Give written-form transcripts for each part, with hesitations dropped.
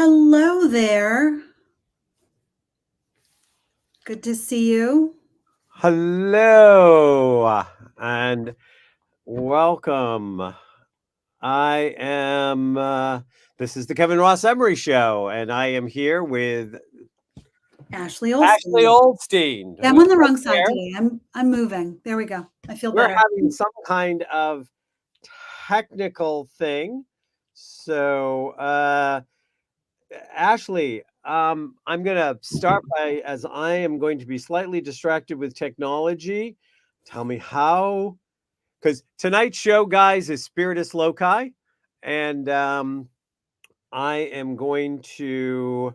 Hello there. Good to see you. Hello and welcome. I am, this is the Kevin Ross Emery Show, and I am here with Ashley Ashley Olson. Olstein. Yeah, I'm Who's on the wrong there? side today. I'm moving. There we go. I feel We're better. having some kind of technical thing. So, Ashley, I'm going to start by, as I am going to be slightly distracted with technology, tell me how. Because tonight's show, guys, is Spiritus Loci, and I am going to,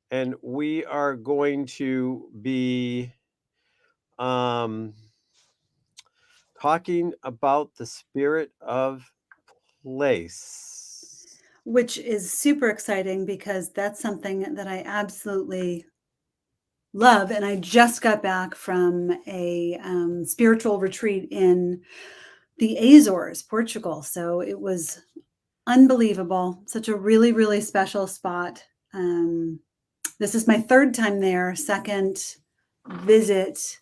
and we are going to be um, talking about the spirit of place. Which is super exciting because that's something that I absolutely love. And I just got back from a spiritual retreat in the Azores, Portugal. So it was unbelievable. Such a really, really special spot. This is my third time there, second visit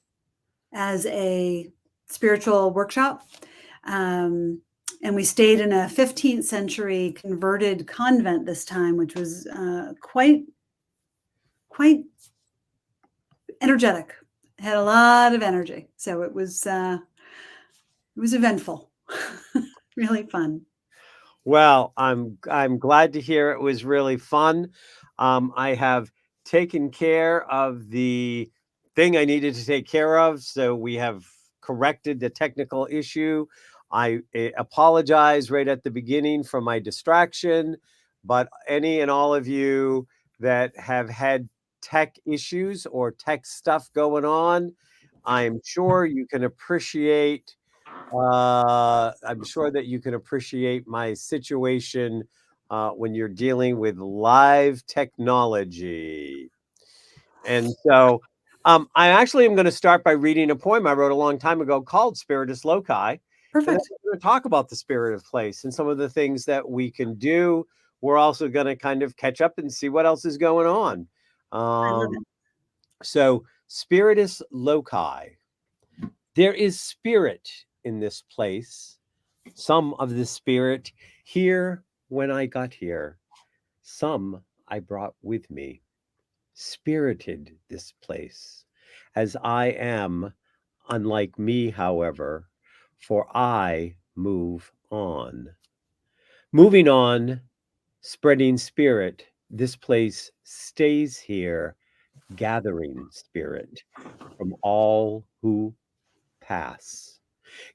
as a spiritual workshop. And we stayed in a 15th century converted convent this time, which was quite energetic. It had a lot of energy, so it was eventful, really fun. Well, I'm glad to hear it was really fun. I have taken care of the thing I needed to take care of, so we have corrected the technical issue. I apologize right at the beginning for my distraction, but any and all of you that have had tech issues or tech stuff going on, I'm sure you can appreciate I'm sure that you can appreciate my situation when you're dealing with live technology. And so I actually am going to start by reading a poem I wrote a long time ago called Spiritus Loci. And then Perfect. we're going to talk about the spirit of place and some of the things that we can do. We're also going to kind of catch up and see what else is going on. I love it. So, Spiritus Loci. There is spirit in this place, some of the spirit here when I got here, some I brought with me, spirited this place, as I am, unlike me, however, for I move on. Moving on, spreading spirit, this place stays here, gathering spirit from all who pass.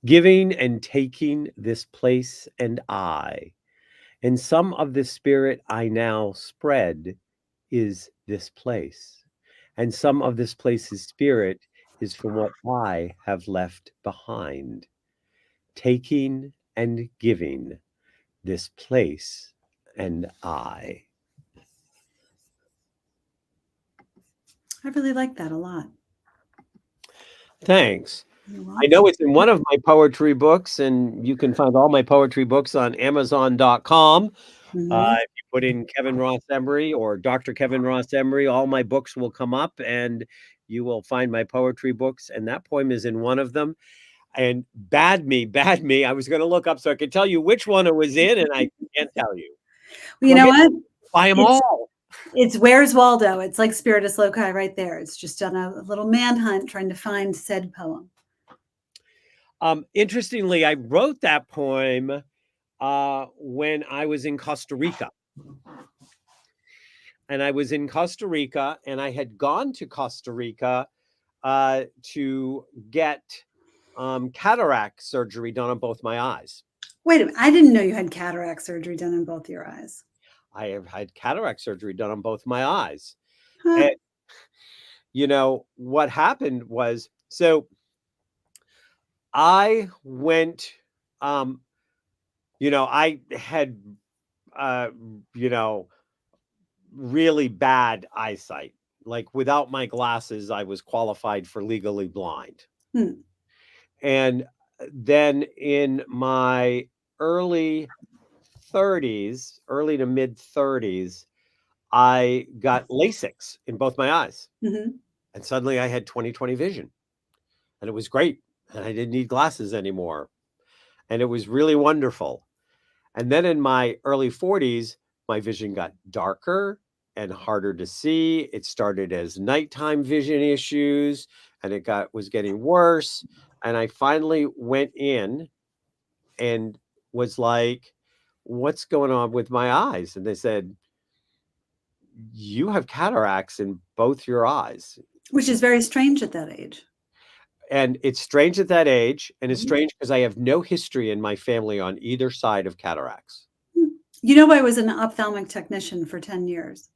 Giving and taking this place and and some of the spirit I now spread is this place. And some of this place's spirit is from what I have left behind. Taking and giving this place and I. I really like that a lot. Thanks. You're I know welcome. it's in one of my poetry books, and you can find all my poetry books on Amazon.com. Mhm. If you put in Kevin Ross Emery or Dr. Kevin Ross Emery, all my books will come up and you will find my poetry books. And that poem is in one of them. And bad me. I was going to look up so I could tell you which one it was in, and I can't tell you. Well, you So I know guess what? buy them It's all. it's Where's Waldo? It's like Spiritus Loci right there. It's just on a little manhunt trying to find said poem. Interestingly, I wrote that poem when I was in Costa Rica. And I was in Costa Rica, and I had gone to Costa Rica to get cataract surgery done on both my eyes. Wait a minute. I didn't know you had cataract surgery done in both your eyes. I have had cataract surgery done on both my eyes. Huh. And, what happened was, so I went, um, I had, uh, you know, really bad eyesight. Like without my glasses, I was qualified for legally blind. Hmm. And then in my early 30s, early to mid 30s, I got LASIX in both my eyes. Mhm. And suddenly I had 20/20 vision. And it was great. And I didn't need glasses anymore. And it was really wonderful. And then in my early 40s, my vision got darker and harder to see. It started as nighttime vision issues and it was getting worse. And I finally went in and was like, what's going on with my eyes? And they said, you have cataracts in both your eyes. Which is very strange at that age. And it's strange at that age. And it's Mhm. strange because I have no history in my family on either side of cataracts. You know, I was an ophthalmic technician for 10 years.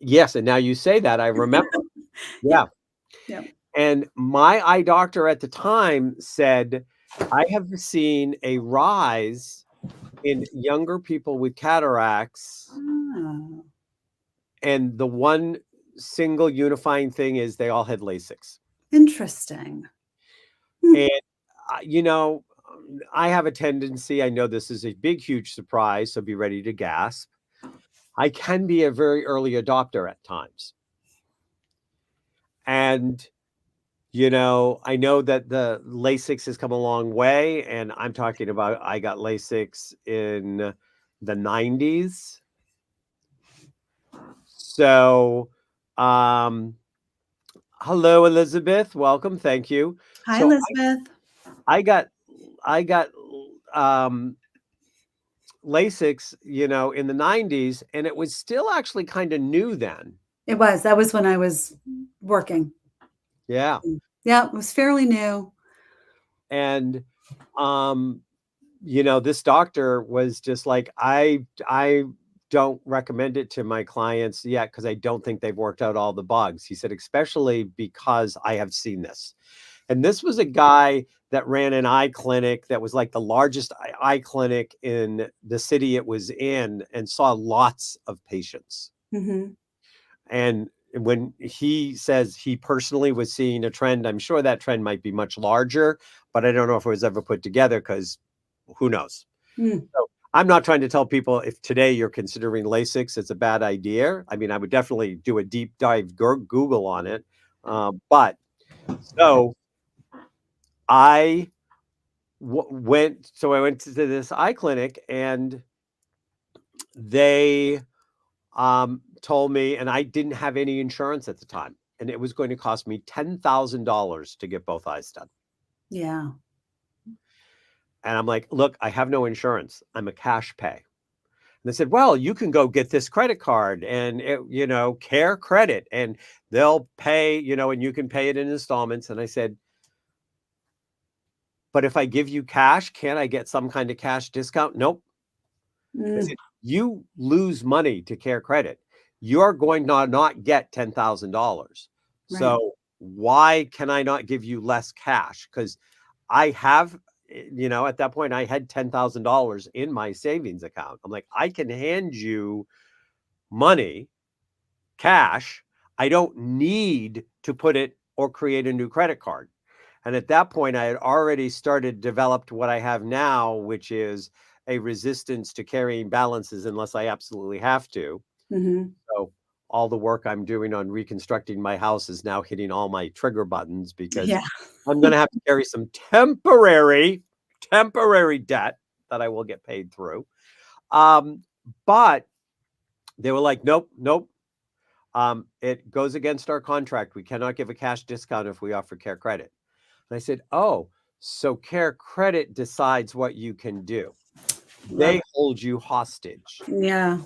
Yes. And now you say that, I remember. Yeah. Yeah. Yeah. And my eye doctor at the time said, I have seen a rise in younger people with cataracts. Oh, And the one single unifying thing is they all had LASIX. interesting. Hmm. And, you know, I have a tendency, I know this is a big, huge surprise, so be ready to gasp. I can be a very early adopter at times. And, you know, I know that the LASIX has come a long way, and I'm talking about I got LASIX in the 90s. So, um, hello, Elizabeth. Welcome. Thank you. Hi, So Elizabeth. I got I got um LASIX, you know, in the 90s, and it was still actually kind of new then. It was. That was when I was working. Yeah. Yeah, it was fairly new. And um you know, this doctor was just like, I don't recommend it to my clients yet because I don't think they've worked out all the bugs. He said, especially because I have seen this. And this was a guy that ran an eye clinic that was like the largest eye clinic in the city it was in and saw lots of patients. Mhm. And when he says he personally was seeing a trend, I'm sure that trend might be much larger, but I don't know if it was ever put together because who knows? Mm. So I'm not trying to tell people if today you're considering LASIX, it's a bad idea. I mean, I would definitely do a deep dive Google on it. But so I I went to this eye clinic and they told me, and I didn't have any insurance at the time, and it was going to cost me $10,000 to get both eyes done. Yeah. And I'm like, look, I have no insurance. I'm a cash pay. And they said, well, you can go get this credit card and, you know, Care Credit, and they'll pay, you know, and you can pay it in installments. And I said, but if I give you cash, can't I get some kind of cash discount? Nope. I Mm. said, you lose money to Care Credit. You're going to not get $10,000. Right. So why can I not give you less cash? Because I have, you know, at that point, I had $10,000 in my savings account. I'm like, I can hand you money, cash. I don't need to put it or create a new credit card. And at that point, I had already started developed what I have now, which is a resistance to carrying balances unless I absolutely have to. Mhm. So all the work I'm doing on reconstructing my house is now hitting all my trigger buttons because Yeah. I'm going to have to carry some temporary debt that I will get paid through. Um, but they were like, nope, nope. It goes against our contract. We cannot give a cash discount if we offer Care Credit. And I said, oh, so Care Credit decides what you can do. Love They hold you hostage. it. Yeah.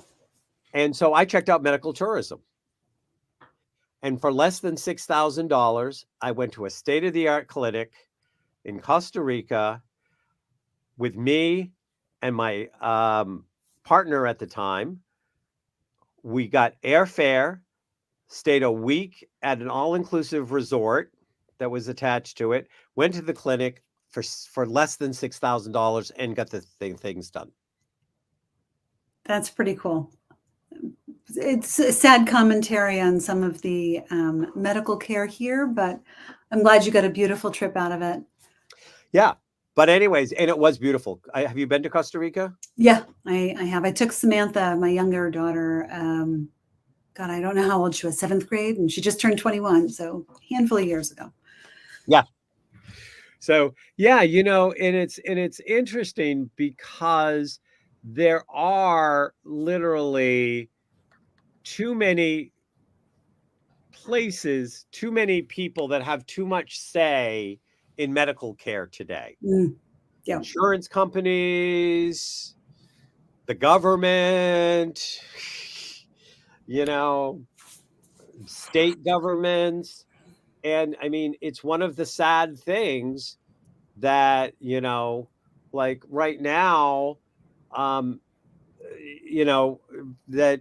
And so I checked out medical tourism. And for less than $6,000, I went to a state-of-the-art clinic in Costa Rica with me and my partner at the time. We got airfare, stayed a week at an all-inclusive resort that was attached to it, went to the clinic for less than $6,000 and got the things done. That's pretty cool. It's a sad commentary on some of the medical care here, but I'm glad you got a beautiful trip out of it. Yeah. But anyways, and it was beautiful. Have you been to Costa Rica? Yeah, I have. I took Samantha, my younger daughter. God, I don't know how old she was, seventh grade, and she just turned 21. So a handful of years ago. Yeah. So yeah, and it's interesting because there are literally too many places, too many people that have too much say in medical care today. Mm, yeah. Insurance companies, the government, you know, state governments. And I mean, it's one of the sad things that, like right now, um, you know, that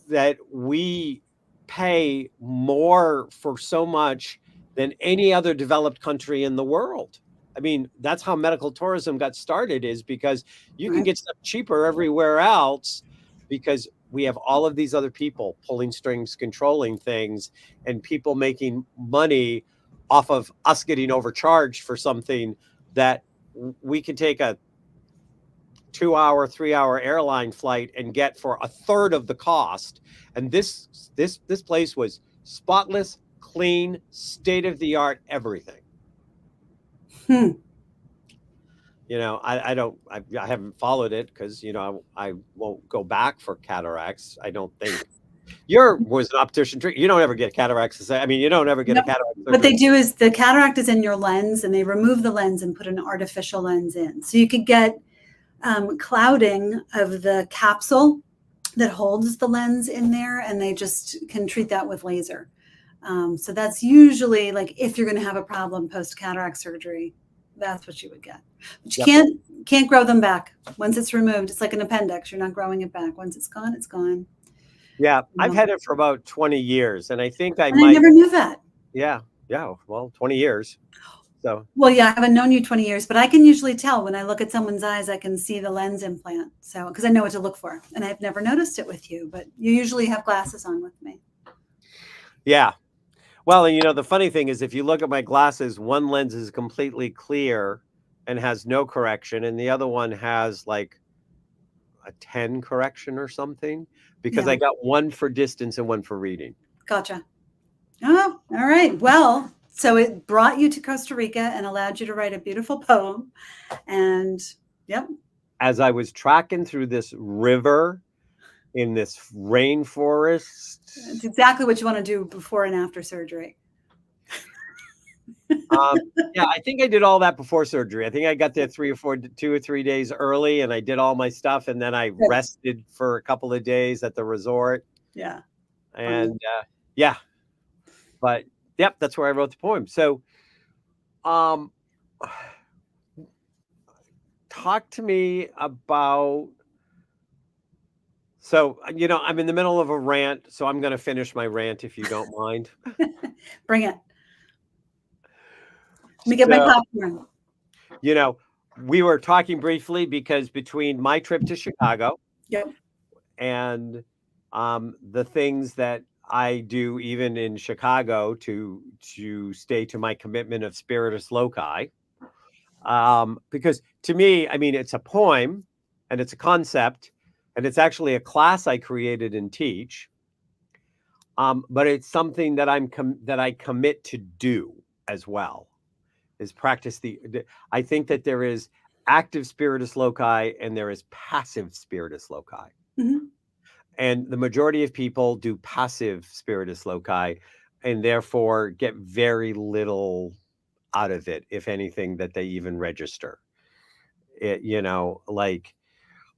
that we pay more for so much than any other developed country in the world. I mean, that's how medical tourism got started, is because you can Right. get stuff cheaper everywhere else because we have all of these other people pulling strings, controlling things, and people making money off of us getting overcharged for something that we can take a 2 hour, 3 hour airline flight and get for a third of the cost. And this place was spotless, clean, state of the art, everything. Hmm. I haven't followed it because I won't go back for cataracts. I don't think your was an optician treat. You don't ever get cataracts. I mean, you don't ever get No, a cataract what they surgery. do is the cataract is in your lens, and they remove the lens and put an artificial lens in. So you could get clouding of the capsule that holds the lens in there, and they just can treat that with laser. So that's usually like if you're going to have a problem post cataract surgery, that's what you would get. But you Yep. can't grow them back once it's removed. It's like an appendix. You're not growing it back. Once it's gone, it's gone. Yeah, I've No. had it for about 20 years, and I think I And I might. never knew that. Yeah, yeah. Well, 20 years. So Well, yeah, I haven't known you 20 years, but I can usually tell when I look at someone's eyes, I can see the lens implant. So, because I know what to look for. And I've never noticed it with you, but you usually have glasses on with me. yeah. Well, and the funny thing is, if you look at my glasses, one lens is completely clear and has no correction, and the other one has like a 10 correction or something because Yeah, I got one for distance and one for reading. gotcha. Oh, all right. Well, so it brought you to Costa Rica and allowed you to write a beautiful poem. And yep. As I was tracking through this river in this rainforest, It's exactly what you want to do before and after surgery. um, yeah, I think I did all that before surgery. I think I got there 2 or 3 days early, and I did all my stuff, and then I Good. rested for a couple of days at the resort. Yeah. And yeah, but yep, that's where I wrote the poem. So, um, talk to me about. So, I'm in the middle of a rant, so I'm going to finish my rant if you don't mind. Bring it. Let me get my So, popcorn. we were talking briefly because between my trip to Chicago Yep. and the things that I do even in Chicago to stay to my commitment of Spiritus Loci, because to me, I mean, it's a poem and it's a concept and it's actually a class I created and teach, but it's something that that I commit to do as well, is practice I think that there is active Spiritus Loci and there is passive Spiritus Loci. Mhm. And the majority of people do passive Spiritus Loci and therefore get very little out of it, if anything, that they even register. Like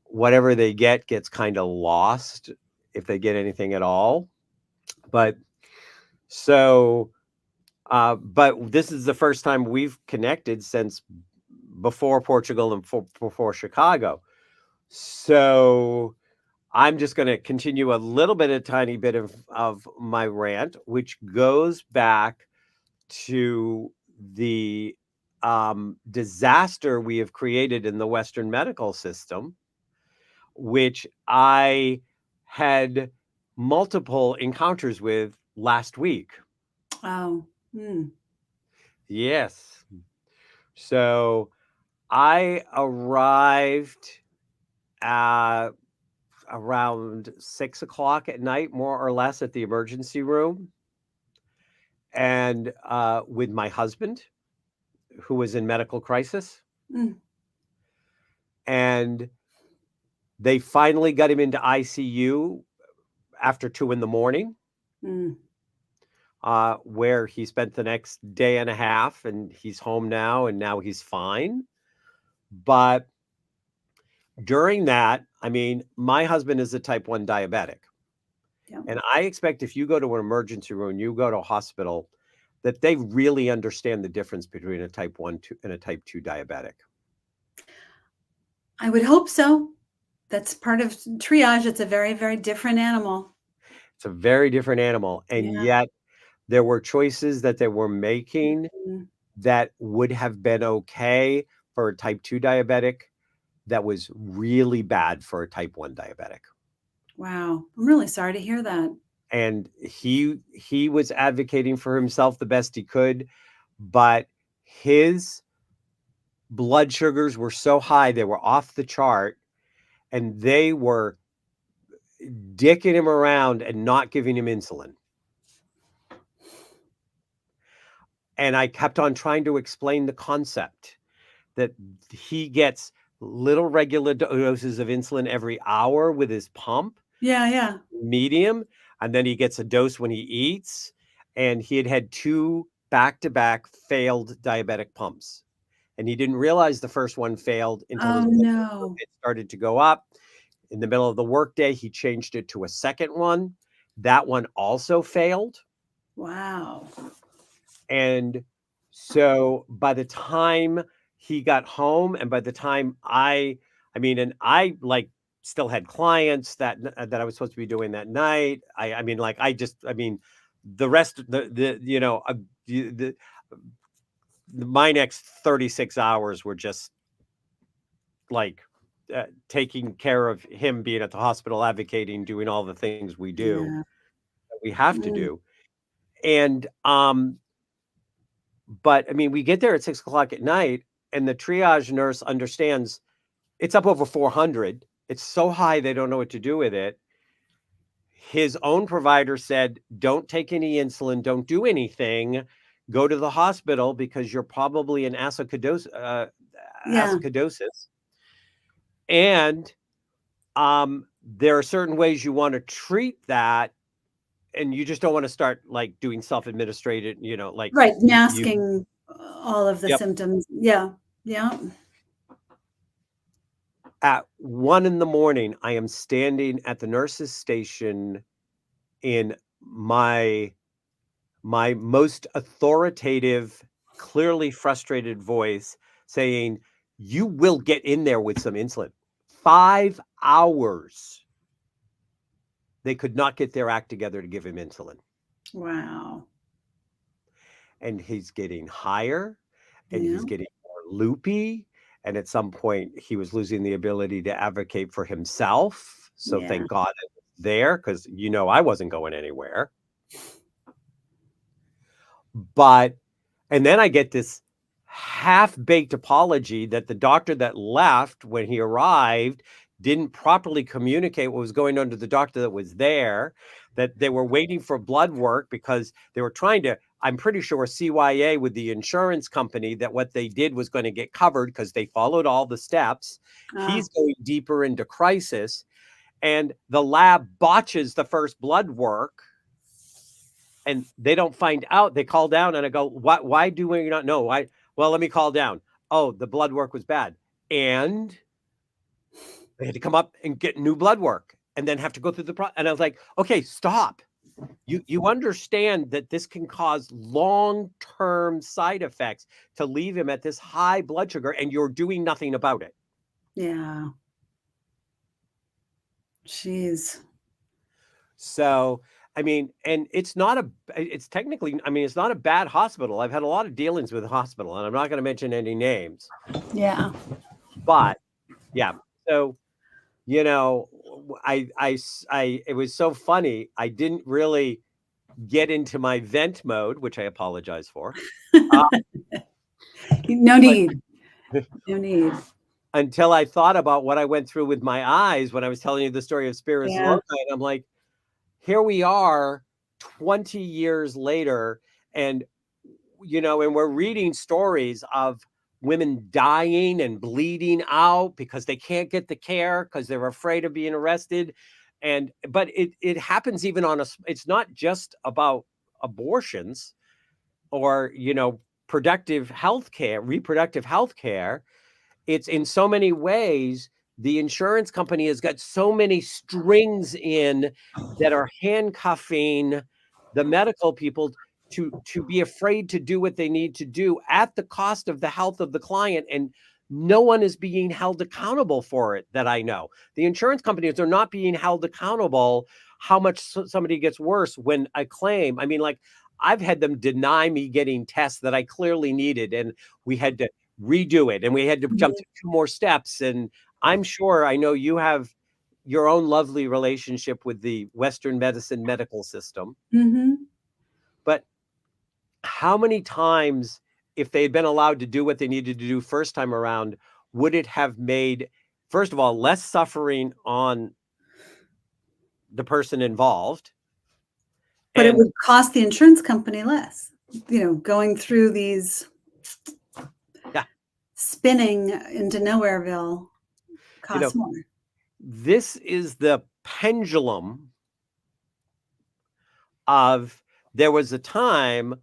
whatever they get gets kind of lost if they get anything at all. But so, but this is the first time we've connected since before Portugal and before Chicago. So I'm just going to continue a little bit, a tiny bit of my rant, which goes back to the disaster we have created in the Western medical system, which I had multiple encounters with last week. Oh. Mm. Yes. So I arrived uh, around 6 o'clock at night, more or less, at the emergency room, and with my husband, who was in medical crisis, Mm, and they finally got him into ICU after 2 in the morning, mm. where he spent the next day and a half, and he's home now, and now he's fine. But during that, I mean, my husband is a type 1 diabetic. Yeah. And I expect if you go to an emergency room, you go to a hospital, that they really understand the difference between a type 1 and a type 2 diabetic. I would hope so. That's part of triage. It's a very, very different animal. It's a very different animal. And Yeah. yet there were choices that they were making Mm. that would have been okay for a type 2 diabetic that was really bad for a type 1 diabetic. Wow. I'm really sorry to hear that. And he was advocating for himself the best he could, but his blood sugars were so high, they were off the chart, and they were dicking him around and not giving him insulin. And I kept on trying to explain the concept that he gets little regular doses of insulin every hour with his pump, Yeah, yeah. medium, and then he gets a dose when he eats. And he had 2 back-to-back failed diabetic pumps. And he didn't realize the first one failed until Oh, his blood sugar no. started to go up. In the middle of the workday, he changed it to a second one. That one also failed. Wow. And so by the time he got home, and by the time I mean, and I like still had clients that I was supposed to be doing that night. I mean, like I mean, the rest the you know my next 36 hours were just like taking care of him, being at the hospital, advocating, doing all the things we do, Yeah. that we have to Mm. do. And but I mean, we get there at 6 o'clock at night, and the triage nurse understands it's up over 400. It's so high they don't know what to do with it. His own provider said, "Don't take any insulin, don't do anything, go to the hospital because you're probably in Yeah. acidosis." And there are certain ways you want to treat that, and you just don't want to start like doing self-administrated, like Right. you Masking all of the yep. symptoms. Yeah. Yeah. At 1 in the morning, I am standing at the nurse's station in my most authoritative, clearly frustrated voice saying, "You will get in there with some insulin." 5 hours. They could not get their act together to give him insulin. Wow. And he's getting higher, and Yeah. he's getting more loopy. And at some point, he was losing the ability to advocate for himself. So Yeah. thank God I was there, because I wasn't going anywhere. But and then I get this half-baked apology that the doctor that left when he arrived didn't properly communicate what was going on to the doctor that was there, that they were waiting for blood work because they were trying to, I'm pretty sure, CYA with the insurance company that what they did was going to get covered because they followed all the steps. Ah, He's going deeper into crisis, and the lab botches the first blood work, and they don't find out. They call down, and I go, why do we not know? Why? Well, let me call down. Oh, the blood work was bad. And they had to come up and get new blood work and then have to go through the process. And I was like, okay, stop. You understand that this can cause long-term side effects to leave him at this high blood sugar, and you're doing nothing about it. yeah. Jeez. So, I mean, and it's technically, I mean, it's not a bad hospital. I've had a lot of dealings with the hospital, and I'm not going to mention any names, Yeah. but yeah. So, it was so funny. I didn't really get into my vent mode, which I apologize for. Uh, No but need. No need. Until I thought about what I went through with my eyes when I was telling you the story of Spiritus Yeah. Loci, and I'm like, here we are 20 years later, and and we're reading stories of women dying and bleeding out because they can't get the care because they're afraid of being arrested. But it happens even it's not just about abortions or, productive health care, reproductive health care. It's in so many ways, the insurance company has got so many strings in that are handcuffing the medical people to be afraid to do what they need to do at the cost of the health of the client, and no one is being held accountable for it that I know. The insurance companies are not being held accountable how much somebody gets worse when a claim. I mean, like, I've had them deny me getting tests that I clearly needed, and we had to redo it, and we had to jump Mhm. to 2 more steps. And I know you have your own lovely relationship with the Western medicine medical system, Mhm. but how many times, if they had been allowed to do what they needed to do first time around, would it have made, first of all, less suffering on the person involved? But it And would cost the insurance company less. Going through these yeah, spinning into Nowhereville you know, costs more. this is the pendulum of, there was a time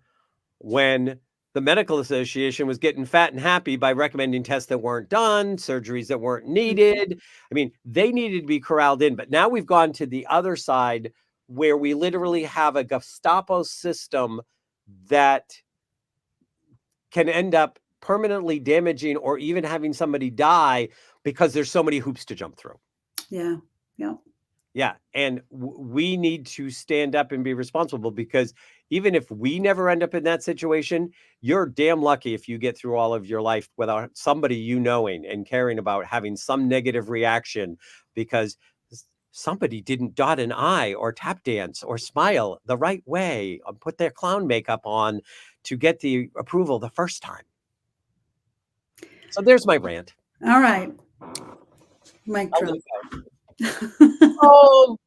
when the medical association was getting fat and happy by recommending tests that weren't done, surgeries that weren't needed. I mean, they needed to be corralled in, but now we've gone to the other side where we literally have a Gestapo system that can end up permanently damaging or even having somebody die because there's so many hoops to jump through. Yeah. Yeah. Yeah, and we need to stand up and be responsible, because even if we never end up in that situation, you're damn lucky if you get through all of your life without somebody knowing and caring about having some negative reaction because somebody didn't dot an I or tap dance or smile the right way or put their clown makeup on to get the approval the first time. So there's my rant. All right. Mic I'll let drop. it go. Oh,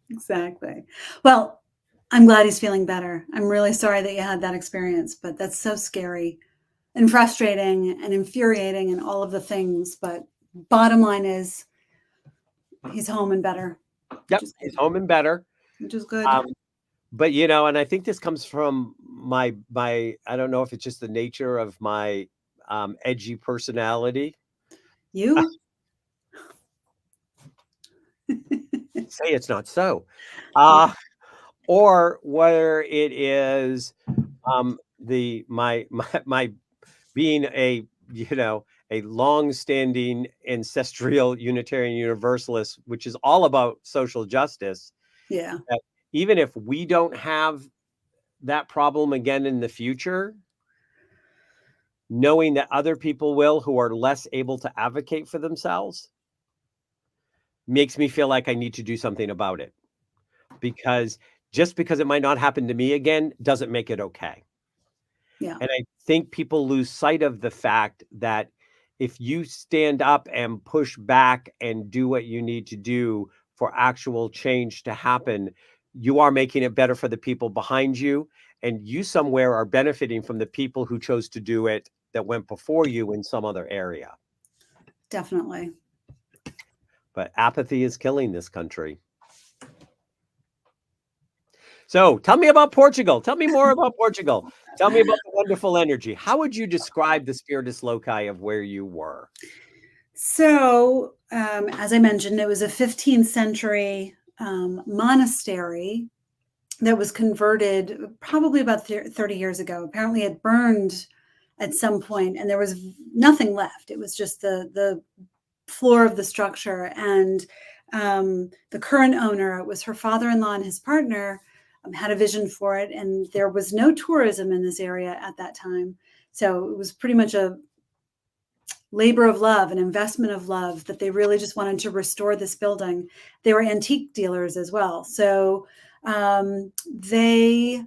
Exactly. Well, I'm glad he's feeling better. I'm really sorry that you had that experience, but that's so scary and frustrating and infuriating and all of the things. But bottom line is he's home and better, which yep, is he's good. home and better. Which is good. Um, But, and I think this comes from my I don't know if it's just the nature of my, edgy personality. You? Say it's not so. Uh, or whether it is, the my being a long-standing ancestral Unitarian Universalist, which is all about social justice, Yeah, that even if we don't have that problem again in the future, knowing that other people will who are less able to advocate for themselves makes me feel like I need to do something about it, because just because it might not happen to me again doesn't make it okay. yeah, And I think people lose sight of the fact that if you stand up and push back and do what you need to do for actual change to happen, you are making it better for the people behind you. And you somewhere are benefiting from the people who chose to do it that went before you in some other area. definitely. But apathy is killing this country. So tell me about Portugal. Tell me more about Portugal. Tell me about the wonderful energy. How would you describe the Spiritus Loci of where you were? So, as I mentioned, it was a 15th century monastery that was converted probably about 30 years ago. Apparently, it burned at some point, and there was nothing left. It was just the floor of the structure. And the current owner, it was her father-in-law and his partner, had a vision for it, and there was no tourism in this area at that time. So it was pretty much a labor of love, an investment of love, that they really just wanted to restore this building. They were antique dealers as well. So they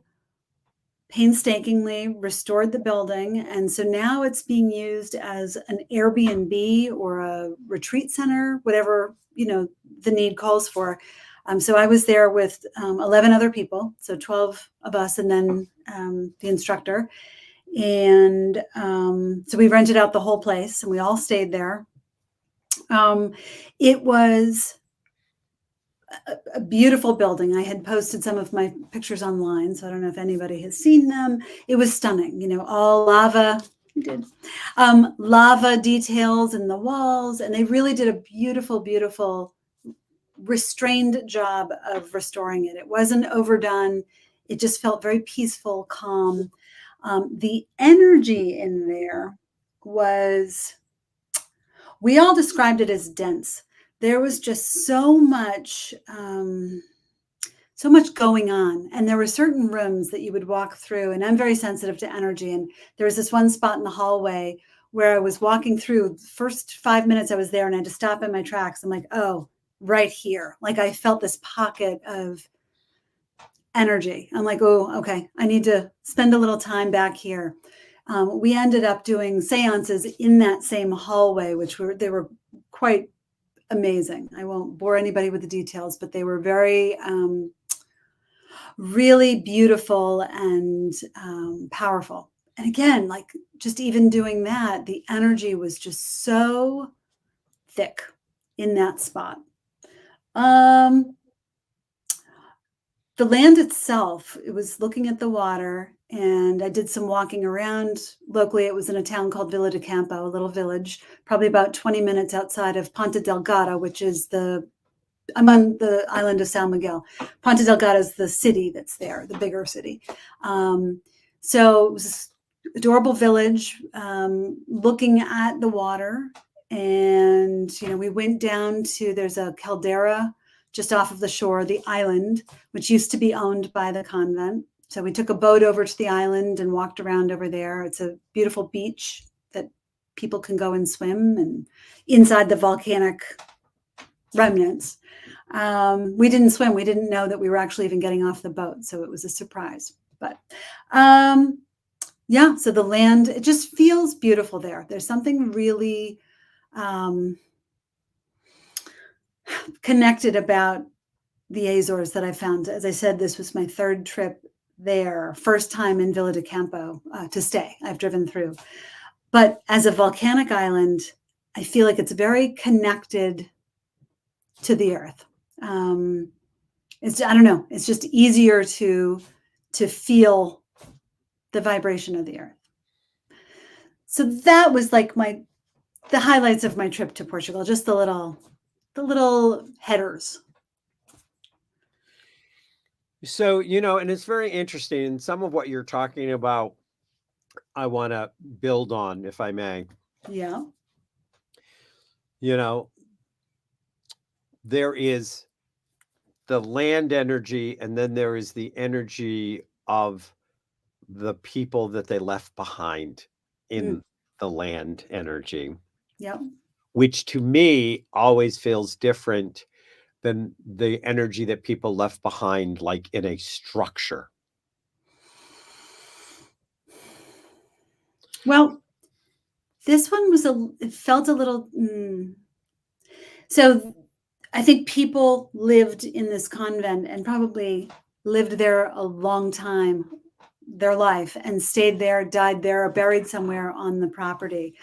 painstakingly restored the building. And so now it's being used as an Airbnb or a retreat center, whatever, the need calls for. So I was there with 11 other people, so 12 of us, and then the instructor. And so we rented out the whole place and we all stayed there. It was a beautiful building. I had posted some of my pictures online, so I don't know if anybody has seen them. It was stunning, all lava. We did lava details in the walls, and they really did a beautiful, beautiful, restrained job of restoring it. It wasn't overdone. It just felt very peaceful, calm. The energy in there was, we all described it as dense. There was just so much going on. And there were certain rooms that you would walk through, and I'm very sensitive to energy. And there was this one spot in the hallway where I was walking through. The first 5 minutes I was there and I had to stop in my tracks. I'm like, oh, right here. Like I felt this pocket of energy. I'm like, oh, okay, I need to spend a little time back here. We ended up doing seances in that same hallway, they were quite amazing. I won't bore anybody with the details, but they were very, really beautiful and powerful. And again, like just even doing that, the energy was just so thick in that spot. The land itself, it was looking at the water, and I did some walking around. Locally, it was in a town called Villa de Campo, a little village, probably about 20 minutes outside of Ponta Delgada, which is I'm on the island of San Miguel. Ponta Delgada is the city that's there, the bigger city. So it was this adorable village, looking at the water. And, we went down to, there's a caldera just off of the shore, the island, which used to be owned by the convent. So we took a boat over to the island and walked around over there. It's a beautiful beach that people can go and swim, and inside the volcanic remnants. We didn't swim. We didn't know that we were actually even getting off the boat. So it was a surprise. But yeah, so the land, it just feels beautiful there. There's something really connected about the Azores that I found. As I said, this was my third trip there, first time in Villa de Campo to stay. I've driven through. But as a volcanic island, I feel like it's very connected to the earth. I don't know, it's just easier to feel the vibration of the earth. So that was like the highlights of my trip to Portugal, just the little headers. So, and it's very interesting. And some of what you're talking about, I want to build on, if I may. Yeah. There is the land energy, and then there is the energy of the people that they left behind in the land energy. Yeah. Which to me always feels different than the energy that people left behind, like in a structure. Well, this one it felt a little, so I think people lived in this convent and probably lived there a long time, their life, and stayed there, died there, or buried somewhere on the property.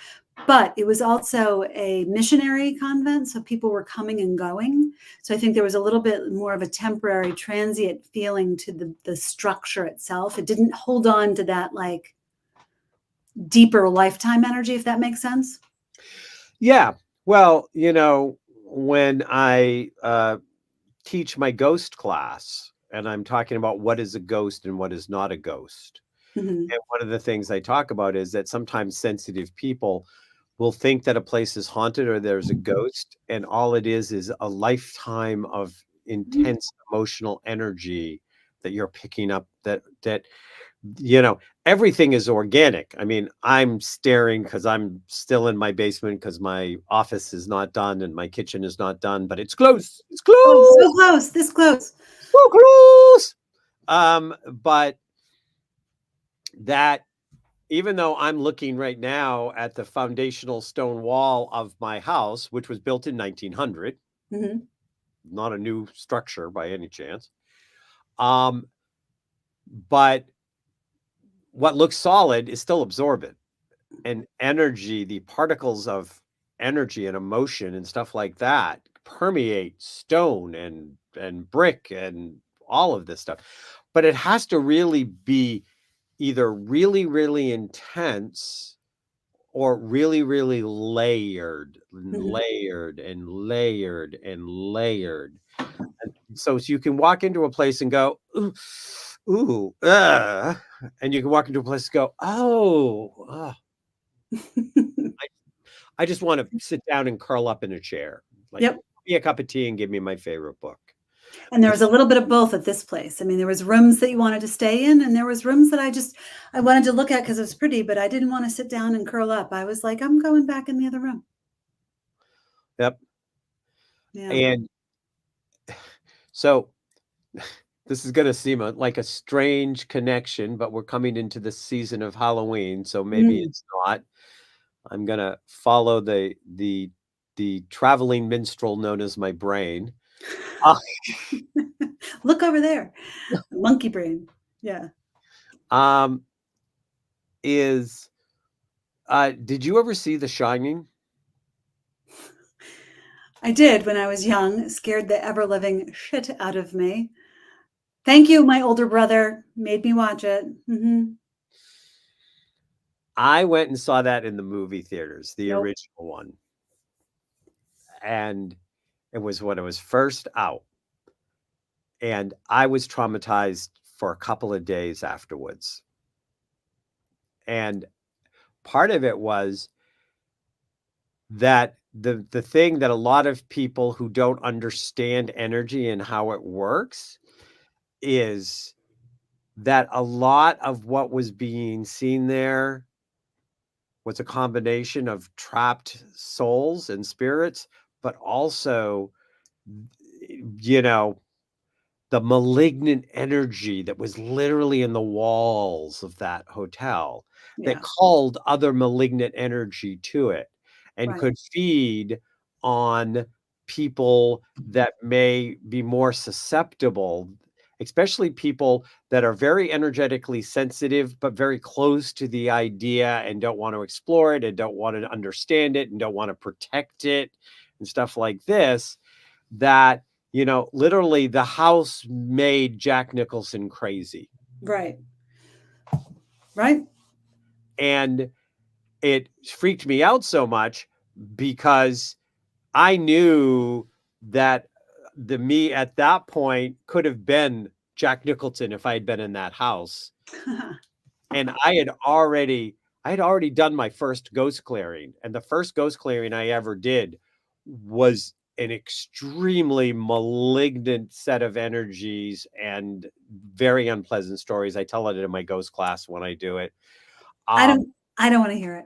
But it was also a missionary convent, so people were coming and going. So I think there was a little bit more of a temporary, transient feeling to the structure itself. It didn't hold on to that like deeper lifetime energy, if that makes sense. Yeah. Well, when I teach my ghost class, and I'm talking about what is a ghost and what is not a ghost. Mm-hmm. And one of the things I talk about is that sometimes sensitive people will think that a place is haunted or there's a ghost, and all it is a lifetime of intense emotional energy that you're picking up, that everything is organic. I mean, I'm staring because I'm still in my basement because my office is not done and my kitchen is not done, but it's close. It's close. Oh, so close. This close. So close. But that even though I'm looking right now at the foundational stone wall of my house, which was built in 1900, Mhm. not a new structure by any chance, um, but what looks solid is still absorbent. And energy, the particles of energy and emotion and stuff like that permeate stone and brick and all of this stuff. But it has to really be either really, really intense or really, really layered and Mhm. layered and layered and layered. So you can walk into a place and go, ooh, ooh, and you can walk into a place and go, oh, I just want to sit down and curl up in a chair. Like, Yep. give me a cup of tea and give me my favorite book. And there was This a little bit of both at this place. I mean, there was rooms that you wanted to stay in, and there was rooms that I wanted to look at because it was pretty, but I didn't want to sit down and curl up. I was like, I'm going back in the other room. Yep. Yeah. And so this is going to seem like a strange connection, but we're coming into the season of Halloween, so maybe Mm. it's not. I'm going to follow the traveling minstrel known as my brain. Uh, Look over there. Monkey brain. Yeah. um, is did you ever see The Shining? I did when I was young. It scared the ever living shit out of me. Thank you, my older brother. Made me watch it. Hmm. I went and saw that in the movie theaters, the Nope. original one. And it was when it was first out. And I was traumatized for a couple of days afterwards. And part of it was that the thing that a lot of people who don't understand energy and how it works is that a lot of what was being seen there was a combination of trapped souls and spirits, but also, you know, the malignant energy that was literally in the walls of that hotel that Yeah. called other malignant energy to it and Right. could feed on people that may be more susceptible, especially people that are very energetically sensitive, but very close to the idea and don't want to explore it and don't want to understand it and don't want to protect it and stuff like this. That literally the house made Jack Nicholson crazy. Right. Right. And it freaked me out so much because I knew that the me at that point could have been Jack Nicholson if I had been in that house. And I had already done my first ghost clearing. And the first ghost clearing I ever did was an extremely malignant set of energies and very unpleasant stories. I tell it in my ghost class when I do it. I Um, don't I don't want to hear it.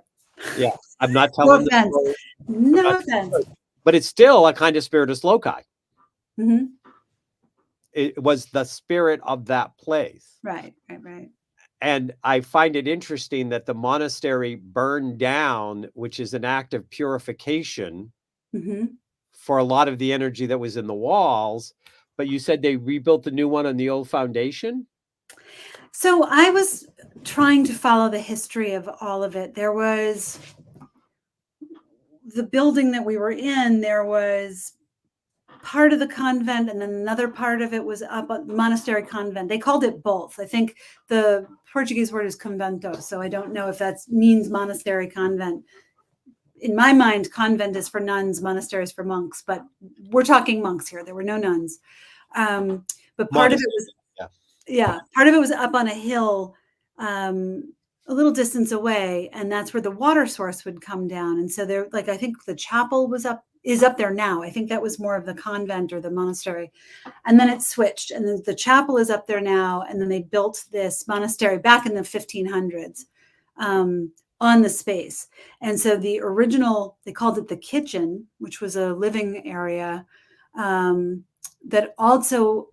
yeah, I'm not No telling the offense. story. I'm No not, offense. but it's still a kind of spiritus loci. Hmm. It was the spirit of that place. Right. Right. Right. And I find it interesting that the monastery burned down, which is an act of purification Hmm. for a lot of the energy that was in the walls. But you said they rebuilt the new one on the old foundation? So I was trying to follow the history of all of it. There was the building that we were in, there was part of the convent, and then another part of it was up at monastery convent. They called it both. I think the Portuguese word is convento, so I don't know if that means monastery convent. In my mind, convent is for nuns, monastery is for monks, but we're talking monks here. There were no nuns. But part of it Monastery. was, Yeah. yeah, part of it was up on a hill, um, a little distance away, and that's where the water source would come down. And so there, like, I think the chapel is up there now. I think that was more of the convent or the monastery. And then it switched, and then the chapel is up there now. And then they built this monastery back in the 1500s, um, on the space. And so the original, they called it the kitchen, which was a living area, that also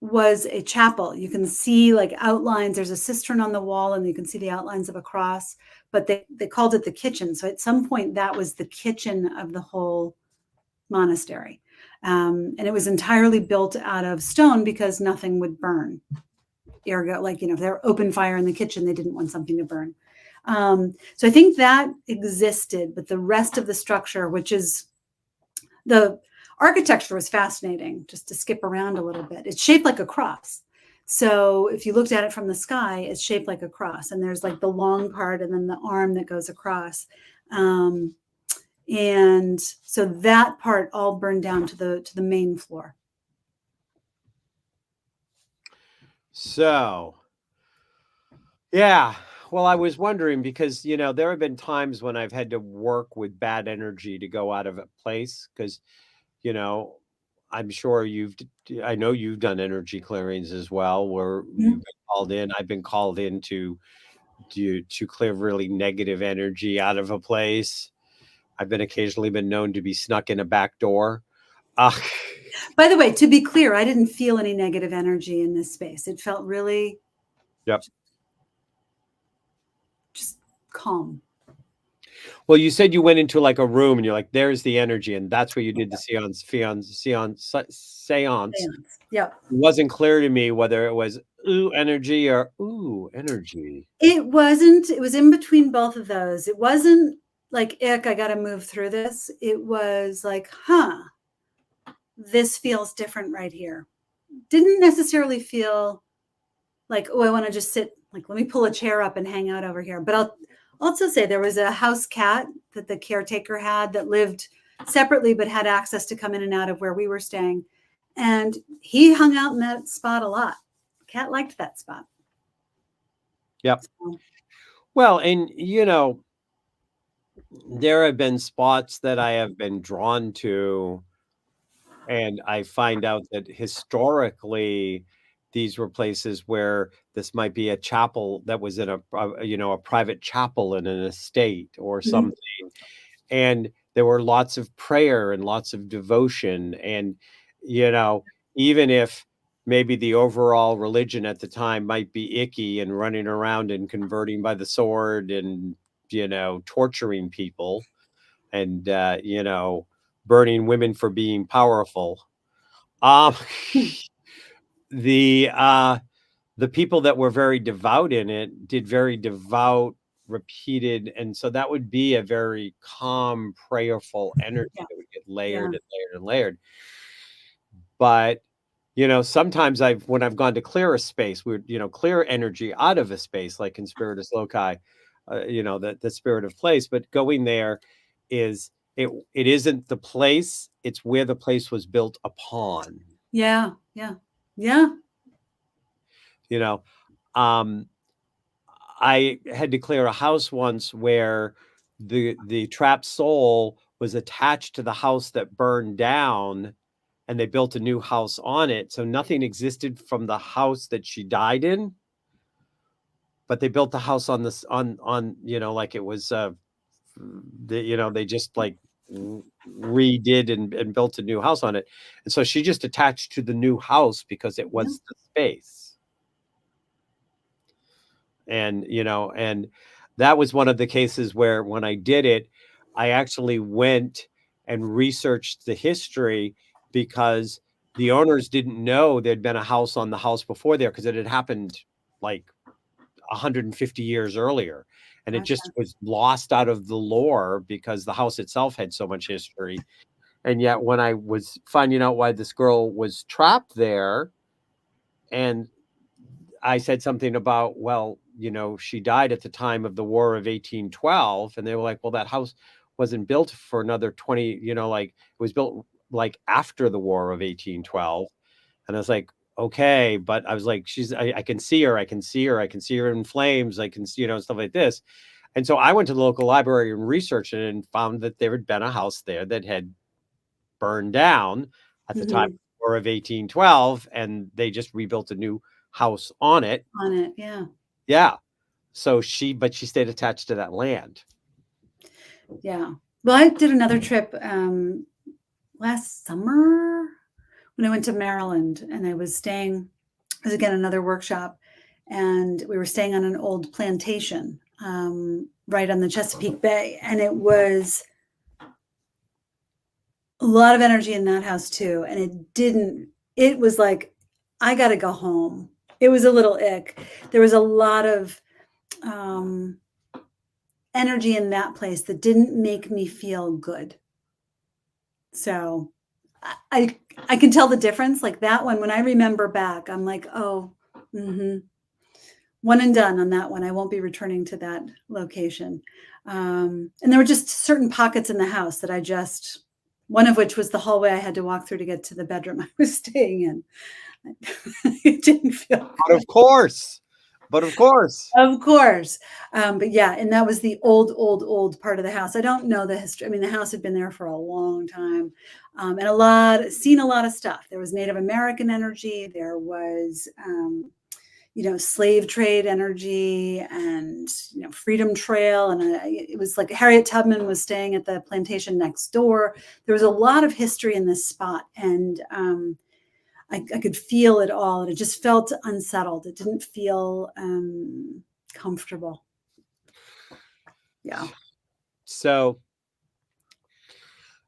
was a chapel. You can see like outlines. There's a cistern on the wall, and you can see the outlines of a cross. But they called it the kitchen. So at some point, that was the kitchen of the whole monastery, and it was entirely built out of stone because nothing would burn. Ergo, like if they're open fire in the kitchen, they didn't want something to burn. So I think that existed, but the rest of the structure, which is the architecture, was fascinating. Just to skip around a little bit, it's shaped like a cross. So if you looked at it from the sky, it's shaped like a cross, and there's like the long part and then the arm that goes across. And so that part all burned down to the main floor. So, yeah. Well, I was wondering because, there have been times when I've had to work with bad energy to go out of a place because, you know, I'm sure I know you've done energy clearings as well, where you've been called in. I've been called in to clear really negative energy out of a place. I've occasionally been known to be snuck in a back door. By the way, to be clear, I didn't feel any negative energy in this space. It felt really Yep. just calm. Well, you said you went into like a room and you're like, there's the energy, and that's where you did the seance. Yep. It wasn't clear to me whether it was ooh energy or ooh energy. It wasn't. It was in between both of those. It wasn't like, ick, I got to move through this. It was like, this feels different right here. Didn't necessarily feel like, oh, I want to just sit, like, let me pull a chair up and hang out over here. But I'll also say there was a house cat that the caretaker had that lived separately but had access to come in and out of where we were staying. And he hung out in that spot a lot. Cat liked that spot. Yep. So, Well, and there have been spots that I have been drawn to, and I find out that historically these were places where this might be a chapel that was in a private chapel in an estate or something. And there were lots of prayer and lots of devotion. And, even if maybe the overall religion at the time might be icky and running around and converting by the sword and, torturing people and, burning women for being powerful. The people that were very devout in it did very devout, repeated, and so that would be a very calm, prayerful energy that would get layered and layered and layered. But sometimes when I've gone to clear a space, clear energy out of a space, like in Spiritus Loci, the spirit of place. But going there is it isn't the place; it's where the place was built upon. Yeah. I had to clear a house once where the trapped soul was attached to the house that burned down, and they built a new house on it. So nothing existed from the house that she died in, but they built the house on this on like it was they just like redid and built a new house on it. And so she just attached to the new house because it was the space. And and that was one of the cases where when I did it, I actually went and researched the history because the owners didn't know there'd been a house on the house before there because it had happened like 150 years earlier, and it just was lost out of the lore because the house itself had so much history. And yet when I was finding out why this girl was trapped there, and I said something about, well, she died at the time of the War of 1812. And they were like, well, that house wasn't built for another 20, like it was built like after the War of 1812. And I was like, okay, but I was like, I can see her. I can see her. I can see her in flames. I can see, stuff like this. And so I went to the local library and researched it and found that there had been a house there that had burned down at the time of the War of 1812. And they just rebuilt a new house on it. Yeah. So she stayed attached to that land. Yeah. Well, I did another trip last summer when I went to Maryland, and I was staying, it was again another workshop, and we were staying on an old plantation right on the Chesapeake Bay, and it was a lot of energy in that house too. And it was like, I got to go home. It was a little ick. There was a lot of energy in that place that didn't make me feel good. So I can tell the difference. Like that one, when I remember back, I'm like, oh, one and done on that one. I won't be returning to that location. And there were just certain pockets in the house that one of which was the hallway I had to walk through to get to the bedroom I was staying in. It didn't feel good. But of course. Of course. But yeah, and that was the old part of the house. I don't know the history. I mean, the house had been there for a long time, and seen a lot of stuff. There was Native American energy. There was, slave trade energy, and, Freedom Trail. And it was like Harriet Tubman was staying at the plantation next door. There was a lot of history in this spot. And, I could feel it all, and it just felt unsettled. It didn't feel comfortable. Yeah. So,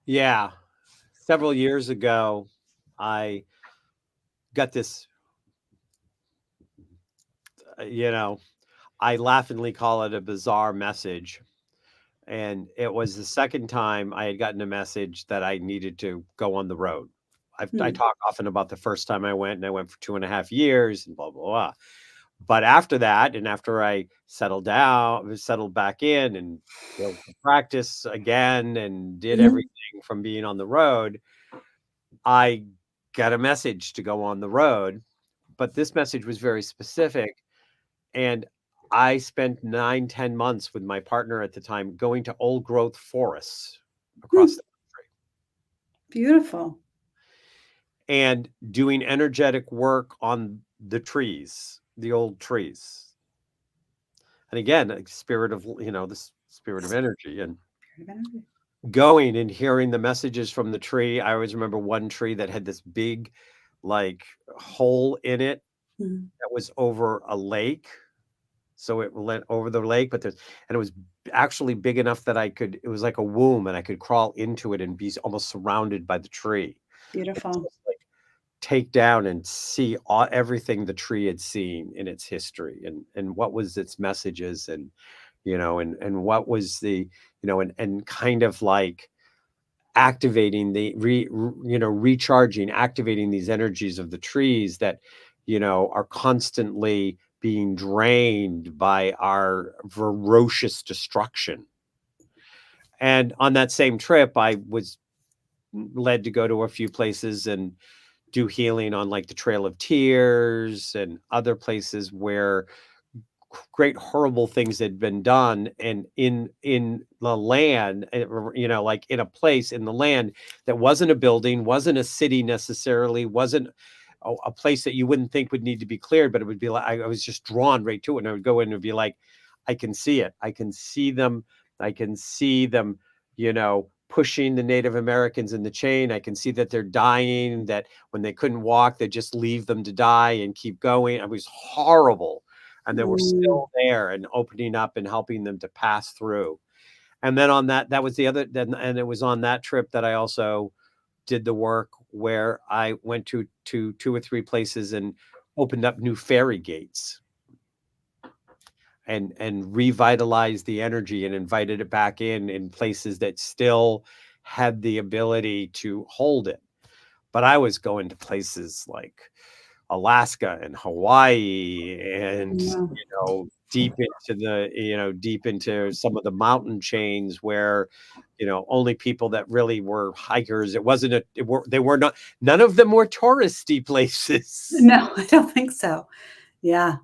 yeah, several years ago, I got this, I laughingly call it a bizarre message. And it was the second time I had gotten a message that I needed to go on the road. I talk often about the first time I went, and I went for 2.5 years and blah, blah, blah. But after that, and after I settled back in and practice again and did everything from being on the road, I got a message to go on the road. But this message was very specific. And I spent 9-10 months with my partner at the time going to old growth forests across the country. Beautiful. And doing energetic work on the trees, the old trees. And again, the spirit of energy, and going and hearing the messages from the tree. I always remember one tree that had this big, like, hole in it that was over a lake. So it went over the lake, and it was actually big enough that it was like a womb, and I could crawl into it and be almost surrounded by the tree. Beautiful. Like, take down and see everything the tree had seen in its history, and what was its messages, and what was the, and kind of like activating recharging, activating these energies of the trees that, are constantly being drained by our ferocious destruction. And on that same trip, I was led to go to a few places and do healing on, like, the Trail of Tears and other places where great horrible things had been done, and in the land, like in a place in the land that wasn't a building, wasn't a city necessarily, wasn't a place that you wouldn't think would need to be cleared, but it would be like, I was just drawn right to it, and I would go in and be like, I can see it. I can see them. Pushing the Native Americans in the chain. I can see that they're dying, that when they couldn't walk, they just leave them to die and keep going. It was horrible. And they were still there and opening up and helping them to pass through. And then that was and it was on that trip that I also did the work where I went to 2 or 3 places and opened up new fairy gates and revitalized the energy and invited it back in places that still had the ability to hold it. But I was going to places like Alaska and Hawaii and, deep into some of the mountain chains where, only people that really were hikers. None of them were touristy places. No, I don't think so. Yeah.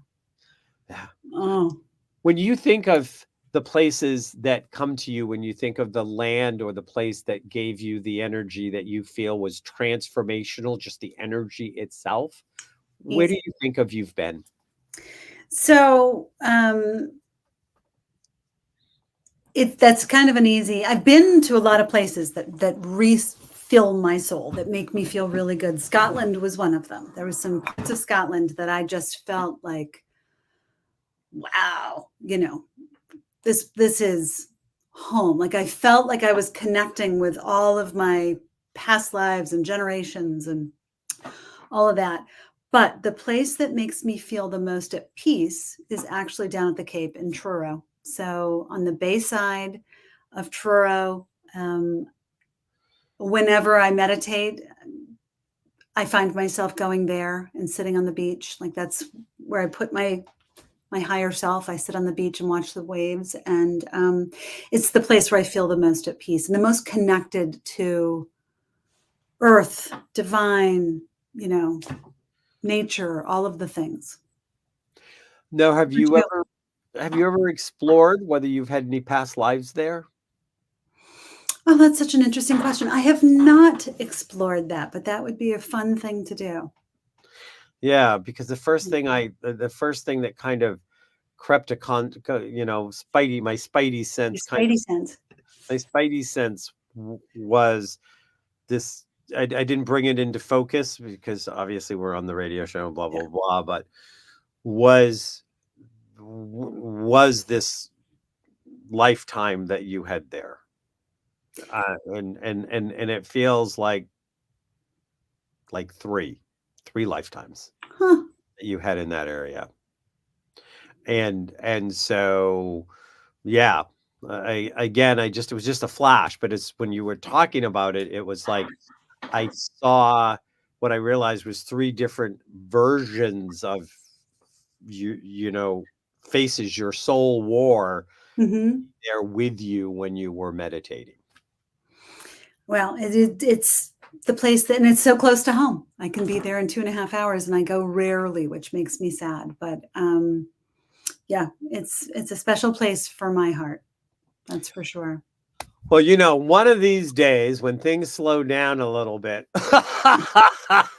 Yeah. Oh. When you think of the places that come to you, when you think of the land or the place that gave you the energy that you feel was transformational, just the energy itself, where do you think of you've been? So, that's kind of an easy. I've been to a lot of places that fill my soul, that make me feel really good. Scotland was one of them. There was some parts of Scotland that I just felt like, wow, this is home. Like I felt like I was connecting with all of my past lives and generations and all of that. But the place that makes me feel the most at peace is actually down at the Cape in Truro. So on the bay side of Truro, whenever I meditate, I find myself going there and sitting on the beach. Like that's where I put my higher self. I sit on the beach and watch the waves, and it's the place where I feel the most at peace and the most connected to earth, divine, nature, all of the things. Now, have you ever explored whether you've had any past lives there? Oh, that's such an interesting question. I have not explored that, but that would be a fun thing to do. Yeah, because the first thing that kind of crept a spidey my spidey sense kind Spidey of sense. my spidey sense was this. I didn't bring it into focus because obviously we're on the radio show, blah blah blah. But was this lifetime that you had there, and it feels like three lifetimes Huh. that you had in that area, and so yeah. It was just a flash, but it's when you were talking about it, it was like I saw what I realized was three different versions of faces your soul wore Mm-hmm. there with you when you were meditating. Well, it's the place that, and it's so close to home. I can be there in 2.5 hours, and I go rarely, which makes me sad. But yeah, it's a special place for my heart. That's for sure. Well, one of these days when things slow down a little bit,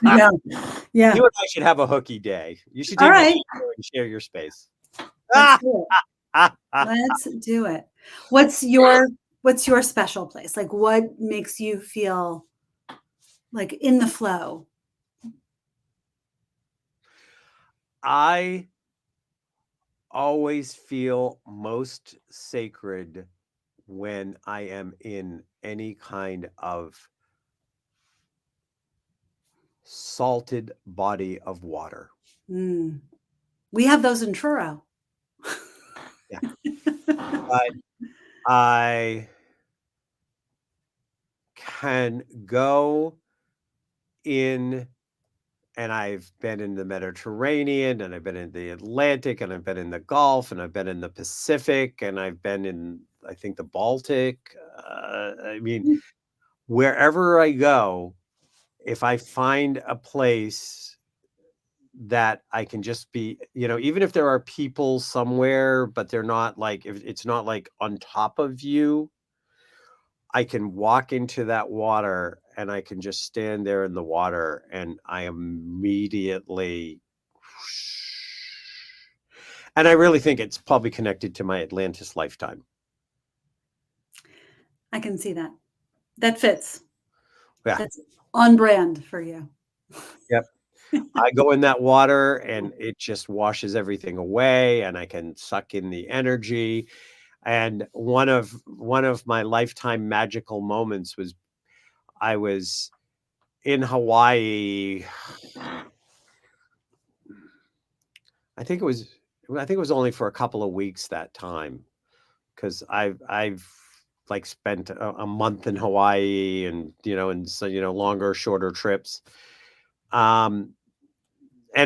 Yeah, yeah. you and I should have a hooky day. You should All take me right, and share your space. let's do it. Let's do it. What's your special place? Like, what makes you feel like in the flow? I always feel most sacred when I am in any kind of salted body of water. Mm. We have those in Truro. Yeah. But I can go in, and I've been in the Mediterranean, and I've been in the Atlantic, and I've been in the Gulf, and I've been in the Pacific, and I've been in, I think, the Baltic. I mean, Mm. wherever I go, if I find a place that I can just be, even if there are people somewhere, but they're not like, if it's not like on top of you, I can walk into that water and I can just stand there in the water and I immediately, and I really think it's probably connected to my Atlantis lifetime. I can see that. That fits. Yeah. That's on brand for you. Yep. I go in that water and it just washes everything away and I can suck in the energy. And one of my lifetime magical moments was I was in Hawaii. I think it was only for a couple of weeks that time, because I've like spent a month in Hawaii and and so longer, shorter trips. And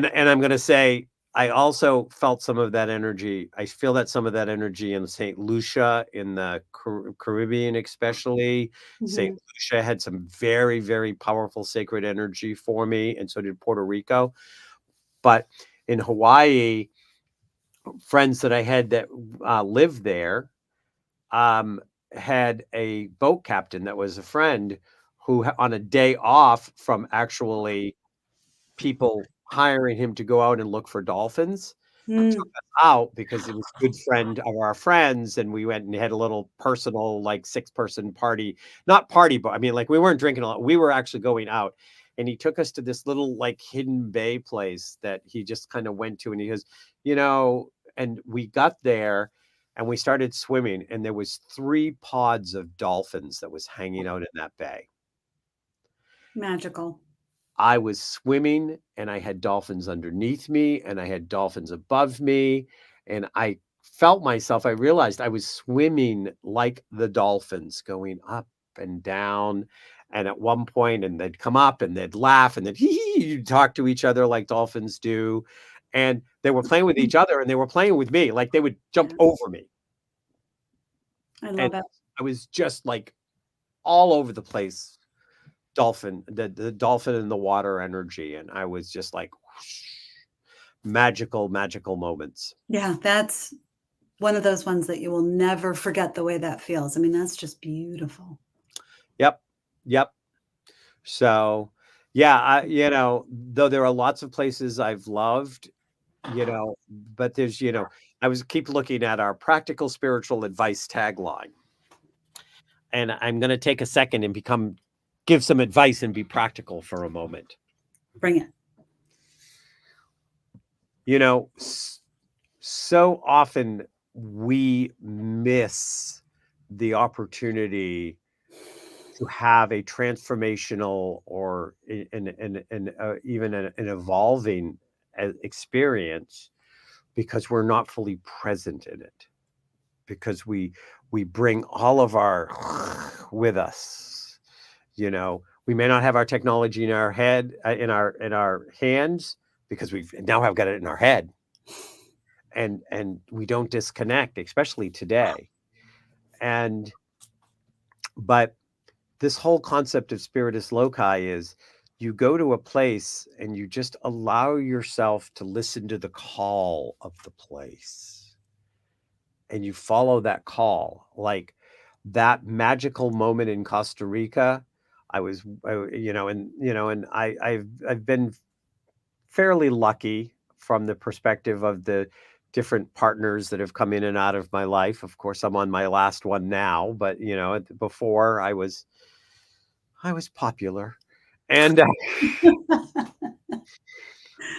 I'm gonna say I also felt some of that energy. I feel that some of that energy in St. Lucia in the Caribbean, especially. St. Mhm. Lucia had some very, very powerful sacred energy for me, and so did Puerto Rico. But in Hawaii, friends that I had that lived there had a boat captain that was a friend who, on a day off from actually people hiring him to go out and look for dolphins, Mm, out because it was a good friend of our friends, and we went and had a little personal, like, 6-person party. Not party, but I mean, like, we weren't drinking a lot. We were actually going out, and he took us to this little, like, hidden bay place that he just kind of went to, and he goes, you know, and we got there and we started swimming, and there was 3 pods of dolphins that was hanging out in that bay. magical. I was swimming and I had dolphins underneath me and I had dolphins above me. And I felt myself, I realized I was swimming like the dolphins going up and down. And at one point, and they'd come up and they'd laugh and then you'd talk to each other like dolphins do. And they were playing with each other and they were playing with me, like they would jump Yeah, over me. I And love it. I was just like all over the place dolphin, the dolphin in the water energy, and I was just like whoosh, magical, magical moments. Yeah, that's one of those ones that you will never forget the way that feels. I mean, that's just beautiful. Yep, yep. So, yeah, though there are lots of places I've loved, but there's, I was keep looking at our practical spiritual advice tagline, and I'm going to take a second and give some advice and be practical for a moment. Bring it. You know, so often we miss the opportunity to have a transformational or even an evolving experience because we're not fully present in it, because we bring all of our with us. We may not have our technology in our head, in our hands, because we've now have got it in our head, and we don't disconnect, especially today. And but this whole concept of spiritus loci is you go to a place and you just allow yourself to listen to the call of the place, and you follow that call, like that magical moment in Costa Rica. I've been fairly lucky from the perspective of the different partners that have come in and out of my life. Of course, I'm on my last one now, but before I was popular, and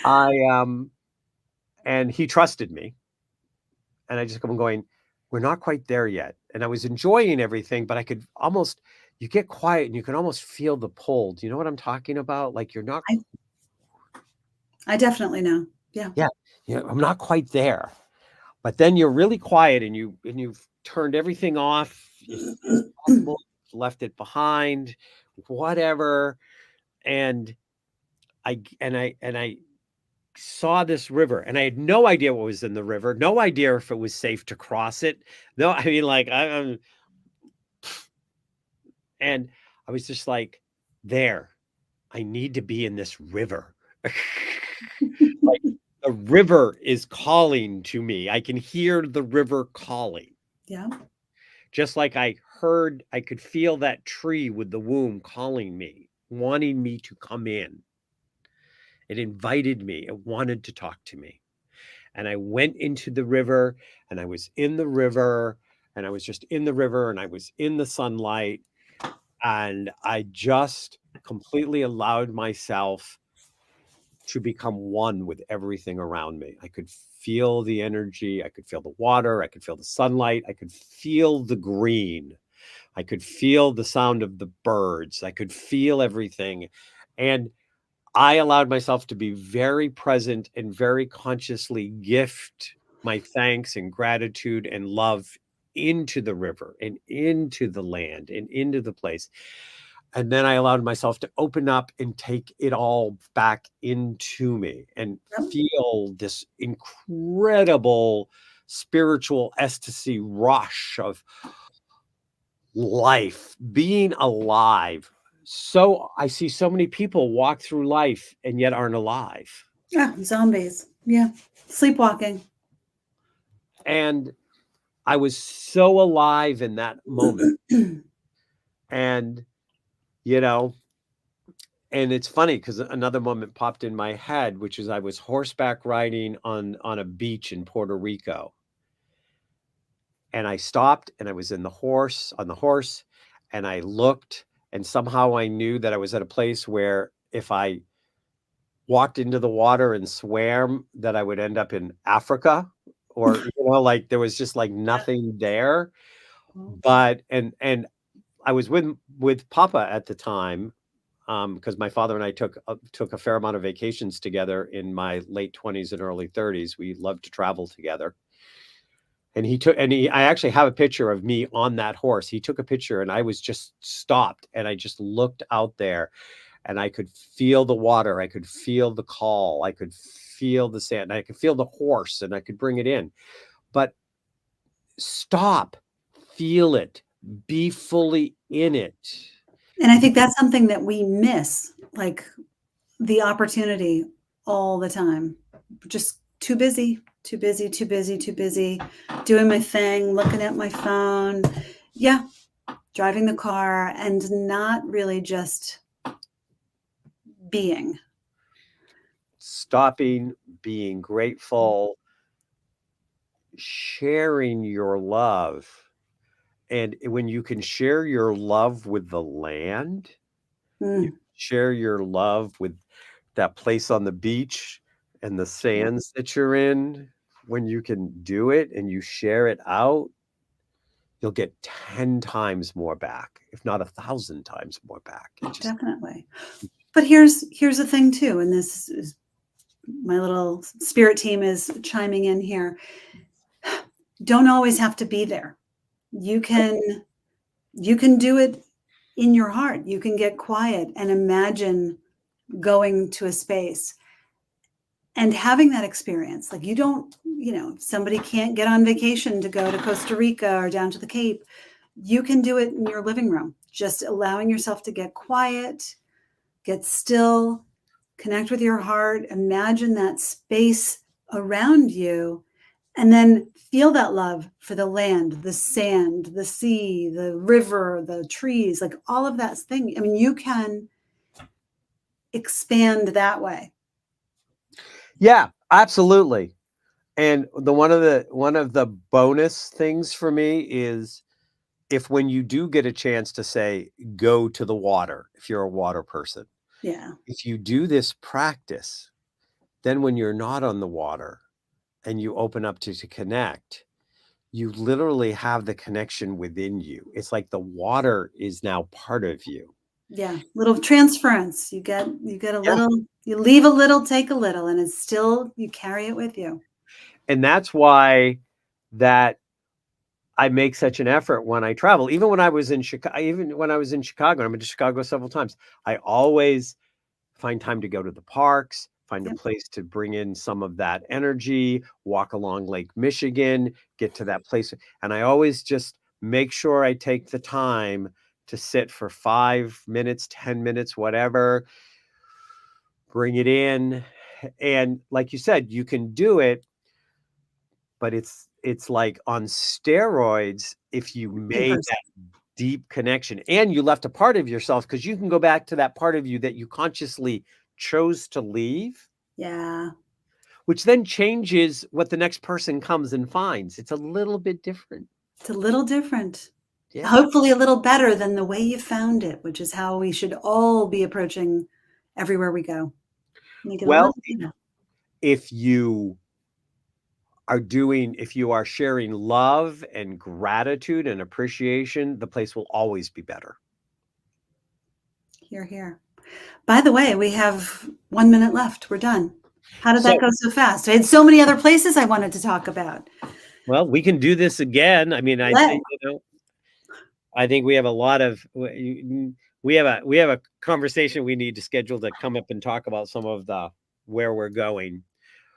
I and he trusted me, and I just kept on going. We're not quite there yet, and I was enjoying everything, but I could almost. You get quiet, and you can almost feel the pull. Do you know what I'm talking about? Like you're not. I I definitely know. Yeah. Yeah, I'm not quite there. But then you're really quiet and you've turned everything off. You think it's possible, left it behind, whatever. And I saw this river and I had no idea what was in the river, no idea if it was safe to cross it. No, I mean, like and I was just like, there, I need to be in this river. Like the river is calling to me. I can hear the river calling. Yeah. Just like I could feel that tree with the womb calling me, wanting me to come in. It invited me. It wanted to talk to me. And I went into the river and I was in the river and I was just in the river and I was in the sunlight and I just completely allowed myself to become one with everything around me. I could feel the energy. I could feel the water. I could feel the sunlight. I could feel the green. I could feel the sound of the birds. I could feel everything. And I allowed myself to be very present and very consciously gift my thanks and gratitude and love into the river and into the land and into the place. And then I allowed myself to open up and take it all back into me and Yep. feel this incredible spiritual ecstasy rush of life, being alive. So I see so many people walk through life and yet aren't alive. Yeah, zombies. Yeah. Sleepwalking. And I was so alive in that moment. And, you know, And it's funny because another moment popped in my head, which is I was horseback riding on a beach in Puerto Rico, and I stopped and I was on the horse, and I looked, and somehow I knew that I was at a place where if I walked into the water and swam, that I would end up in Africa, or like there was just like nothing there. But and I was with Papa at the time, because my father and I took a fair amount of vacations together in my late 20s and early 30s. We loved to travel together. And I actually have a picture of me on that horse. He took a picture and I was just stopped and I just looked out there and I could feel the water. I could feel the call. I could feel the sand. I could feel the horse and I could bring it in. But stop, feel it, be fully in it. And I think that's something that we miss, like the opportunity all the time. Just too busy, too busy, too busy, too busy, doing my thing, looking at my phone. Yeah, driving the car and not really just being. Stopping, being grateful, sharing your love. And when you can share your love with the land, you Mm, share your love with that place on the beach and the sands that you're in, when you can do it and you share it out, you'll get 10 times more back, if not 1,000 times more back. definitely. But here's the thing too, and this is my little spirit team is chiming in here. Don't always have to be there. You can do it in your heart. You can get quiet and imagine going to a space and having that experience. Like, you don't, somebody can't get on vacation to go to Costa Rica or down to the Cape. You can do it in your living room, just allowing yourself to get quiet, get still, connect with your heart, imagine that space around you, and then feel that love for the land, the sand, the sea, the river, the trees, like all of that thing. I mean, you can expand that way. Yeah, absolutely. And one of the bonus things for me is if when you do get a chance to say go to the water, if you're a water person, Yeah, if you do this practice, then when you're not on the water and you open up to connect, you literally have the connection within you. It's like the water is now part of you. yeah, little transference. You get a Yeah. little, you leave a little, take a little, and it's still, you carry it with you. And that's why that I make such an effort when I travel. Even when I was in Chicago, I've been to Chicago several times. I always find time to go to the parks, find a Yep. place to bring in some of that energy, walk along Lake Michigan, get to that place. And I always just make sure I take the time to sit for 5 minutes, 10 minutes, whatever, bring it in. And like you said, you can do it, but it's like on steroids if you In made person. that deep connection and you left a part of yourself, because you can go back to that part of you that you consciously chose to leave, Yeah, which then changes what the next person comes and finds. It's a little bit different. it's a little different. Yeah. Hopefully a little better than the way you found it, which is how we should all be approaching everywhere we go. Make it a Well, little better. if if you are sharing love and gratitude and appreciation, the place will always be better. Here, here. By the way, we have 1 minute left. We're done. How did So, that go so fast? I had so many other places I wanted to talk about. well, we can do this again. I mean, I Let think, I think we have a lot of we have a conversation we need to schedule to come up and talk about some of the where we're going.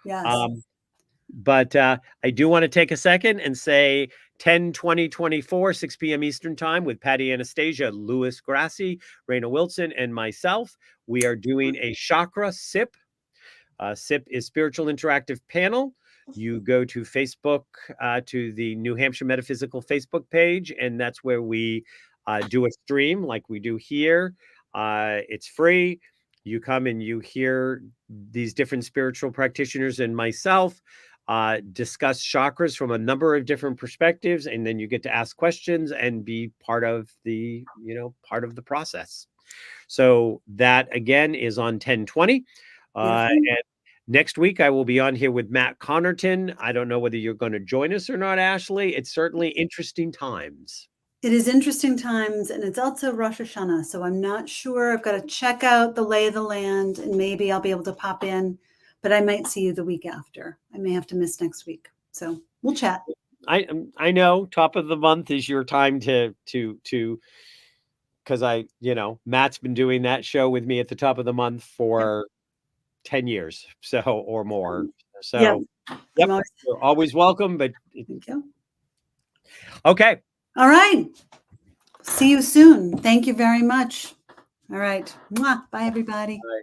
Yes. Um, but I do want to take a second and say 10/20/24, 6 p.m. Eastern time with Patty Anastasia, Louis Grassi, Raina Wilson, and myself. We are doing a chakra sip. SIP is Spiritual Interactive Panel. You go to Facebook, to the New Hampshire Metaphysical Facebook page, and that's where we do a stream like we do here. It's free. You come and you hear these different spiritual practitioners and myself discuss chakras from a number of different perspectives, and then you get to ask questions and be part of the process. So that again is on 10/20. Beautiful. And next week I will be on here with Matt Connerton. I don't know whether you're going to join us or not, Ashley. It's certainly interesting times. It is interesting times, and it's also Rosh Hashanah, so I'm not sure. I've got to check out the lay of the land, and maybe I'll be able to pop in, but I might see you the week after. I may have to miss next week, so we'll chat. I know top of the month is your time to because Matt's been doing that show with me at the top of the month for 10 years, so or more. So yep, you're always welcome. But thank you. Okay. All right. See you soon. Thank you very much. All right. Mwah. Bye, everybody. Bye.